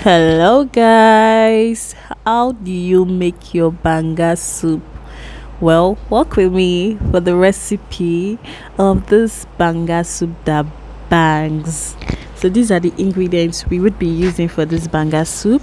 Hello, guys. How do you make your banga soup? Well, walk with me for the recipe of this banga soup that bangs. So, these are the ingredients we would be using for this banga soup.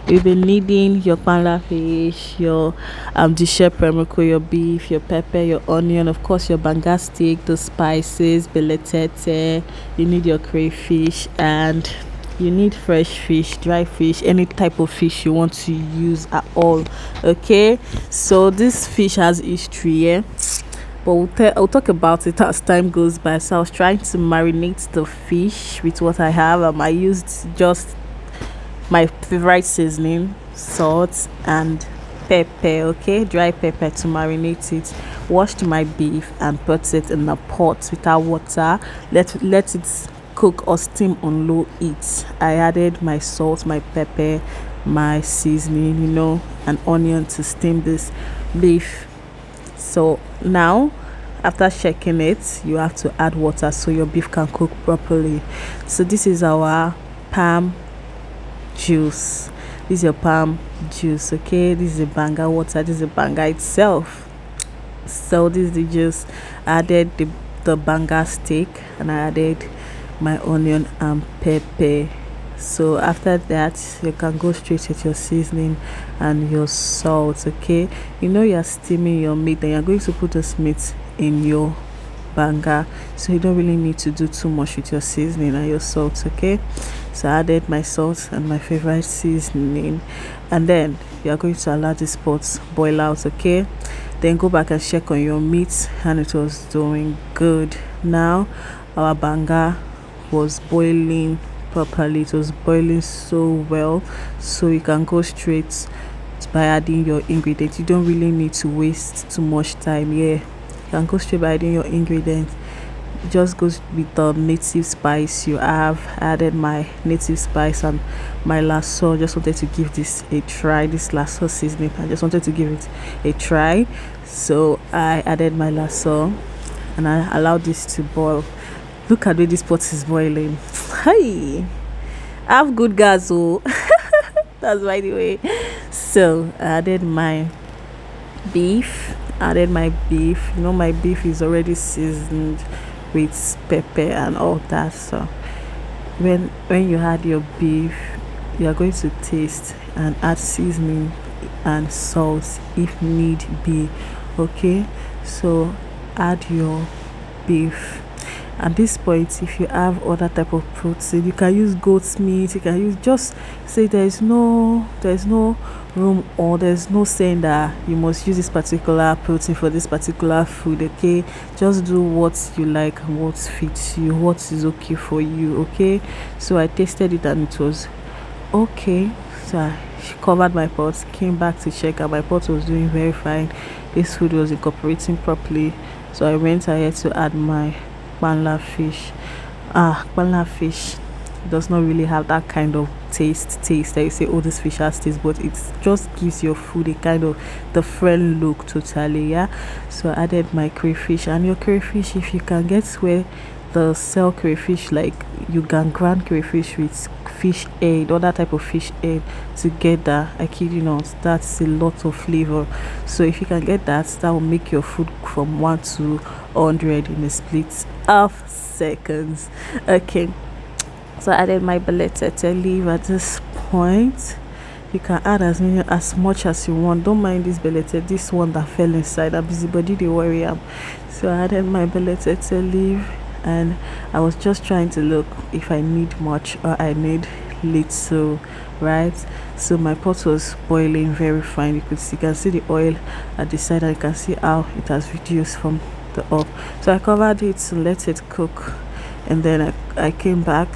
You'll be needing your pala fish, your dishe premico, your beef, your pepper, your onion, of course, your banga stick, the spices, beletete. You need your crayfish and you need fresh fish, dry fish, any type of fish you want to use at all. Okay, so this fish has history, yeah, but I'll talk about it as time goes by. So I was trying to marinate the fish with what I have. I used just my favorite seasoning, salt and pepper, okay, dry pepper to marinate it. Washed my beef and put it in a pot without water. Let it cook or steam on low heat. I added my salt, my pepper, my seasoning, and onion to steam this beef. So now, after checking it, you have to add water so your beef can cook properly. So this is our palm juice. This is your palm juice, okay? This is the banga water. This is the banga itself. So this is the juice. I added the banga steak and I added my onion and pepper. So after that, you can go straight with your seasoning and your salt, okay? You're steaming your meat and you're going to put this meat in your banga, so you don't really need to do too much with your seasoning and your salt, okay? So I added my salt and my favorite seasoning, and then you are going to allow this pot boil out, okay? Then go back and check on your meat and it was doing good. Now our banga was boiling properly. It was boiling so well, so you can go straight by adding your ingredients. You don't really need to waste too much time. Yeah, you can go straight by adding your ingredients. Just goes with the native spice you have. I added my native spice and my lasso. Just wanted to give this a try. This lasso seasoning, I just wanted to give it a try, so I added my lasso and I allowed this to boil. Look at where this pot is boiling. Hey, I have good gas, oh. That's by the way. So I added my beef. My beef is already seasoned with pepper and all that. So when you add your beef, you are going to taste and add seasoning and salt if need be, okay? So add your beef. At this point, if you have other type of protein, you can use goat's meat. You can use, just say there's no room, or there's no saying that you must use this particular protein for this particular food, okay? Just do what you like and what fits you, what is okay for you, okay? So I tasted it and it was okay. So I covered my pot, came back to check, and my pot was doing very fine. This food was incorporating properly. So I went ahead to add my pala fish. Pala fish does not really have that kind of taste that you say, oh, this fish has taste, but it just gives your food a kind of different look totally. Yeah, so I added my crayfish. And your crayfish, if you can get where the sell crayfish, like you can grind crayfish with fish head, other type of fish head together, I kid you not, that's a lot of flavor. So if you can get that, that will make your food from 1 to 100 in a split of seconds, okay? So I added my beletete leaf. At this point, you can add as much as you want. Don't mind this beletete, this one that fell inside. I'm busybody, they worry am. So I added my beletete leaf, and I was just trying to look if I need much or I need little, right? So my pot was boiling very fine. You can see the oil at the side, and you can see how it has reduced from the up. So I covered it to let it cook, and then I came back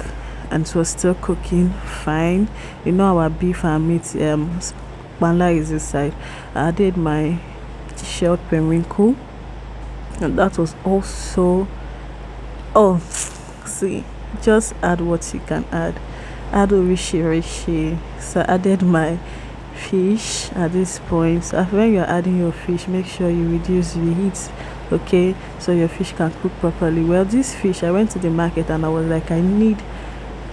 and it was still cooking fine. Our beef and meat bala is inside. I added my shelled periwinkle, and that was also, oh, see, just add what you can add orishi. So I added my fish at this point. So when you're adding your fish, make sure you reduce the heat, okay, so your fish can cook properly. Well, this fish, I went to the market and I was like, I need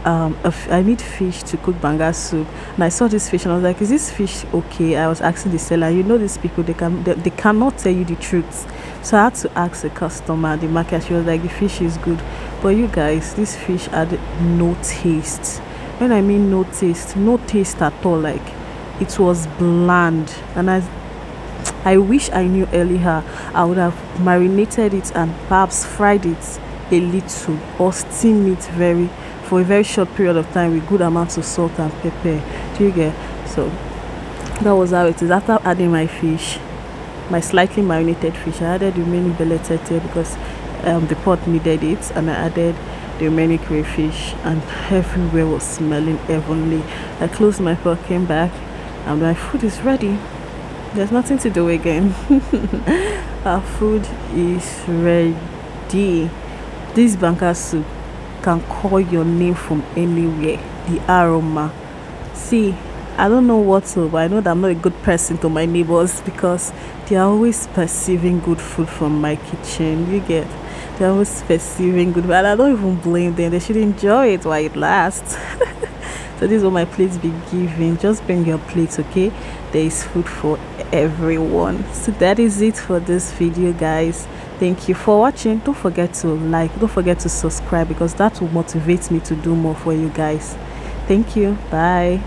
I need fish to cook banga soup, and I saw this fish and I was like, is this fish okay? I was asking the seller, you know, these people, they cannot tell you the truth. So I had to ask the customer at the market. She was like, the fish is good, but you guys, this fish had no taste. When I mean no taste, no taste at all. Like, it was bland, and I wish I knew earlier. I would have marinated it and perhaps fried it a little, or steam it very for a very short period of time with good amounts of salt and pepper. Do you get? So that was how it is. After adding my fish, my slightly marinated fish, I added the remaining beletete because the pot needed it, and I added the remaining crayfish, and everywhere was smelling heavenly. I closed my pot, came back, and my food is ready. There's nothing to do again. Our food is ready. This banga soup can call your name from anywhere. The aroma. See, I don't know what to, but I know that I'm not a good person to my neighbors because they are always perceiving good food from my kitchen. You get? They're always perceiving good, and I don't even blame them. They should enjoy it while it lasts. So this is what my plates be giving. Just bring your plates, okay? There is food for everyone. So that is it for this video, guys. Thank you for watching. Don't forget to like, don't forget to subscribe, because that will motivate me to do more for you guys. Thank you. Bye.